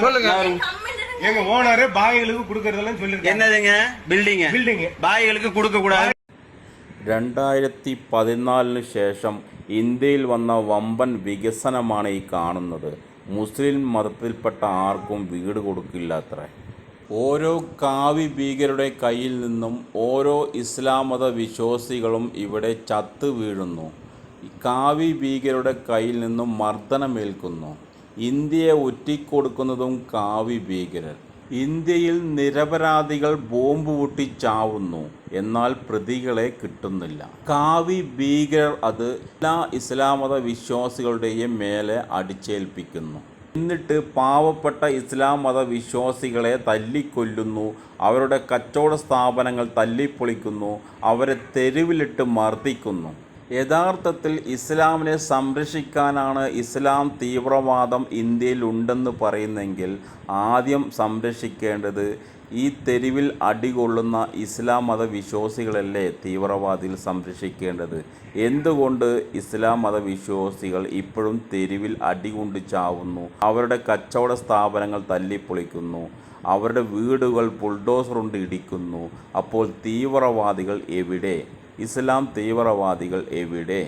சொல்லுங்க. எங்க ஓனரு பாய்களுக்கு கொடுக்கறதெல்லாம் சொல்லிருக்காங்க. என்னதுங்க? பில்டிங் ബായികൾക്ക് കൊടുക്കக்கூடாது. 2014 ശേഷം ഇന്ത്യയിൽ വന്ന വമ്പൻ വികസനമാണ് ഈ കാണുന്നത്. മുസ്ലിം മതത്തിൽപ്പെട്ട ആർക്കും വീട് കൊടുക്കില്ലത്രേ. ഓരോ കാവി ഭീകരരുടെ കയ്യിൽ നിന്നും ഓരോ ഇസ്ലാം മത വിശ്വാസികളും ഇവിടെ ചത്തു വീഴുന്നു. കാവി ഭീകരരുടെ കയ്യിൽ നിന്നും മർദ്ദനമേൽക്കുന്നു. ഇന്ത്യയെ ഒറ്റിക്കൊടുക്കുന്നതും കാവി ഭീകരർ. ഇന്ത്യയിൽ നിരപരാധികൾ ബോംബ് പൊട്ടി ചാവുന്നു, എന്നാൽ പ്രതികളെ കിട്ടുന്നില്ല. കാവി ഭീകരർ അത് എല്ലാ ഇസ്ലാം മത വിശ്വാസികളുടെയും മേലെ അടിച്ചേൽപ്പിക്കുന്നു. എന്നിട്ട് പാവപ്പെട്ട ഇസ്ലാം മത വിശ്വാസികളെ തല്ലിക്കൊല്ലുന്നു, അവരുടെ കച്ചവട സ്ഥാപനങ്ങൾ തല്ലിപ്പൊളിക്കുന്നു, അവരെ തെരുവിലിട്ട് മർദ്ദിക്കുന്നു. യഥാർത്ഥത്തിൽ ഇസ്ലാമിനെ സംരക്ഷിക്കാനാണ് ഇസ്ലാം തീവ്രവാദം ഇന്ത്യയിൽ ഉണ്ടെന്ന് പറയുന്നെങ്കിൽ ആദ്യം സംരക്ഷിക്കേണ്ടത് ഈ തെരുവിൽ അടികൊള്ളുന്ന ഇസ്ലാം മത വിശ്വാസികളല്ലേ തീവ്രവാദികൾ സംരക്ഷിക്കേണ്ടത്? എന്തുകൊണ്ട് ഇസ്ലാം മത വിശ്വാസികൾ ഇപ്പോഴും തെരുവിൽ അടികൊണ്ട് ചാവുന്നു, അവരുടെ കച്ചവട സ്ഥാപനങ്ങൾ തല്ലിപ്പൊളിക്കുന്നു, അവരുടെ വീടുകൾ ബുൾഡോസർ കൊണ്ട് ഇടിക്കുന്നു? അപ്പോൾ തീവ്രവാദികൾ എവിടെ? ഇസ്ലാം തീവ്രവാദികൾ എവിടെ?